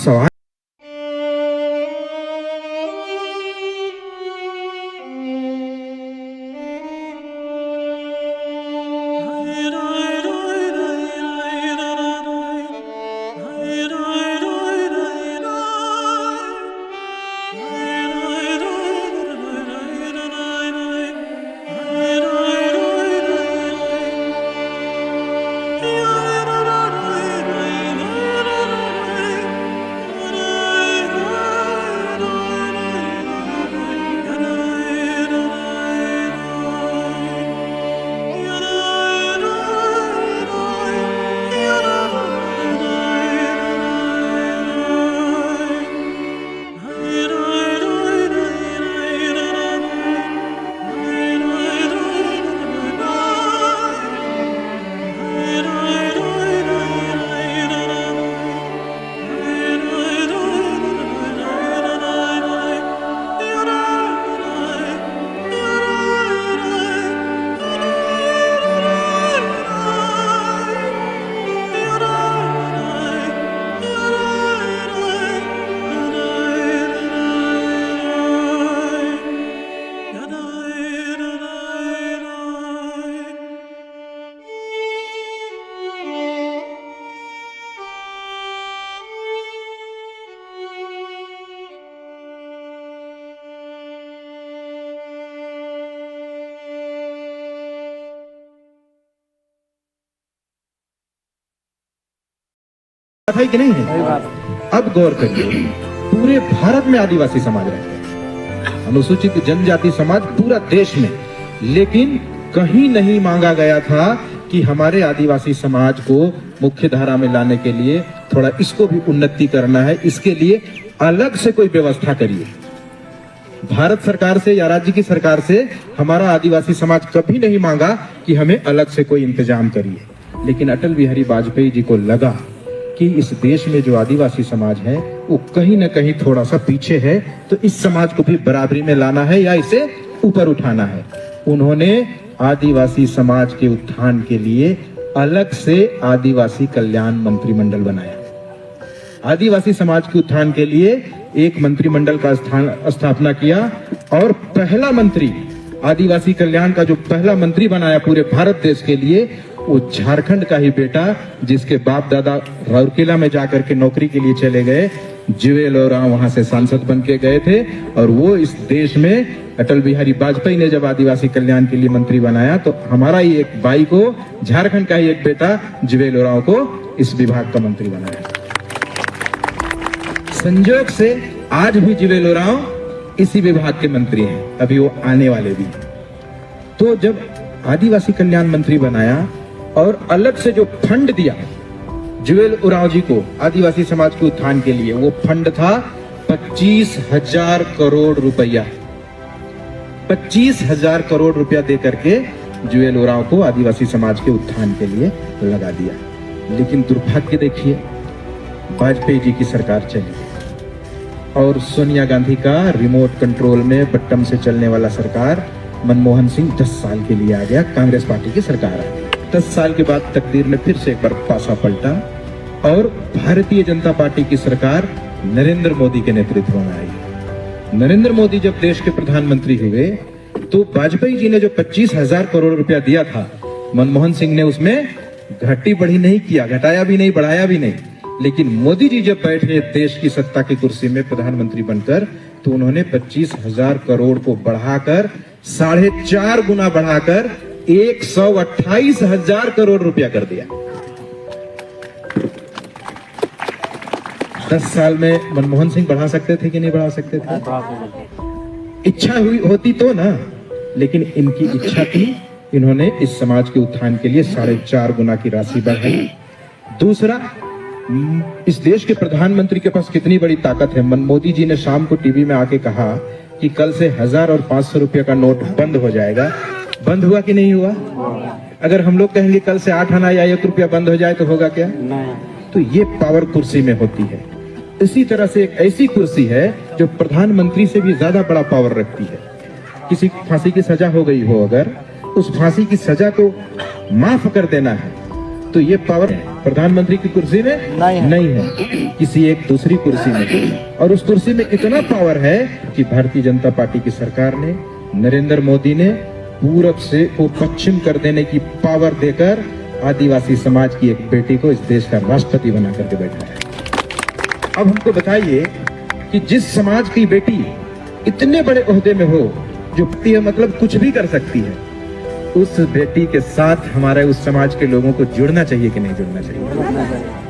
सवाल है कि नहीं है? अब गौर करिए, पूरे भारत में आदिवासी समाज रहते हैं, अनुसूचित जनजाति समाज पूरा देश में, लेकिन कहीं नहीं मांगा गया था कि हमारे आदिवासी समाज को मुख्य धारा में लाने के लिए थोड़ा इसको भी उन्नति करना है, इसके लिए अलग से कोई व्यवस्था करिए। भारत सरकार से या राज्य की सरकार से हमारा आदिवासी समाज कभी नहीं मांगा कि हमें अलग से कोई इंतजाम करिए, लेकिन अटल बिहारी वाजपेयी जी को लगा कि इस देश में जो आदिवासी समाज है वो कहीं ना कहीं थोड़ा सा पीछे है, तो इस समाज को भी बराबरी में लाना है या इसे ऊपर उठाना है। उन्होंने आदिवासी समाज के उत्थान के लिए अलग से आदिवासी कल्याण मंत्रिमंडल बनाया। आदिवासी समाज के उत्थान के लिए एक मंत्रिमंडल का स्थापना किया और पहला मंत्री, आदिवासी कल्याण का जो पहला मंत्री बनाया पूरे भारत देश के लिए, वो झारखंड का ही बेटा, जिसके बाप दादा राउरकेला में जाकर के नौकरी के लिए चले गए, जुवेल ओरांव वहां से सांसद बन के गए थे। और वो इस देश में अटल बिहारी वाजपेयी ने जब आदिवासी कल्याण के लिए मंत्री बनाया तो हमारा ही एक भाई को, झारखंड का ही एक बेटा जुवेल ओरांव को इस विभाग का मंत्री बनाया। संयोग से आज भी जुवेल ओरांव इसी विभाग के मंत्री हैं, अभी वो आने वाले भी। तो जब आदिवासी कल्याण मंत्री बनाया और अलग से जो फंड दिया जुवेल ओरांव जी को आदिवासी समाज के उत्थान के लिए, वो फंड था 25,000 करोड़ रुपया। 25,000 करोड़ रुपया दे करके जुवेल ओरांव को आदिवासी समाज के उत्थान के लिए लगा दिया। लेकिन दुर्भाग्य देखिए, वाजपेयी जी की सरकार चली और सोनिया गांधी का रिमोट कंट्रोल में बटन से चलने वाला सरकार मनमोहन सिंह 10 साल के लिए आ गया, कांग्रेस पार्टी की सरकार आ गई। 10 साल के बाद तकदीर ने फिर से एक बार पासा पलटा और भारतीय जनता पार्टी की सरकार नरेंद्र मोदी के नेतृत्व में आई। नरेंद्र मोदी जब देश के प्रधानमंत्री हुए तो वाजपेयी जी ने जो 25,000 करोड़ रुपया दिया था, मनमोहन सिंह ने उसमें घटी बढ़ी नहीं किया, घटाया भी नहीं, बढ़ाया भी नहीं। लेकिन मोदी जी जब बैठे देश की सत्ता की कुर्सी में प्रधानमंत्री बनकर, तो उन्होंने 25,000 करोड़ को बढ़ाकर 4.5 गुना बढ़ाकर 128,000 करोड़ रुपया कर दिया। 10 साल में मनमोहन सिंह बढ़ा सकते थे कि नहीं बढ़ा सकते थे? इच्छा हुई होती तो ना, लेकिन इनकी इच्छा थी, इन्होंने इस समाज के उत्थान के लिए 4.5 गुना की राशि बढ़ाई। दूसरा, इस देश के प्रधानमंत्री के पास कितनी बड़ी ताकत है। मोदी जी ने शाम को टीवी में आके कहा कि कल से 1000 और 500 रुपया का नोट बंद हो जाएगा। बंद हुआ कि नहीं हुआ? अगर हम लोग कहेंगे कल से 8 आना या 1 रुपया बंद हो जाए तो होगा क्या? नहीं। तो ये पावर कुर्सी में होती है। इसी तरह से एक ऐसी कुर्सी है जो प्रधानमंत्री से भी ज्यादा बड़ा पावर रखती है। किसी फांसी की सजा हो गई हो, अगर उस फांसी की सजा को माफ कर देना है तो ये पावर प्रधानमंत्री की कुर्सी में नहीं है, किसी एक दूसरी कुर्सी में। और उस कुर्सी में इतना पावर है कि भारतीय जनता पार्टी की सरकार ने, नरेंद्र मोदी ने पूरब से को पश्चिम कर देने की पावर देकर आदिवासी समाज की एक बेटी को इस देश का राष्ट्रपति बना करके बैठा है। अब हमको बताइए कि जिस समाज की बेटी इतने बड़े ओहदे में हो, जो मतलब कुछ भी कर सकती है, उस बेटी के साथ हमारे उस समाज के लोगों को जुड़ना चाहिए कि नहीं जुड़ना चाहिए?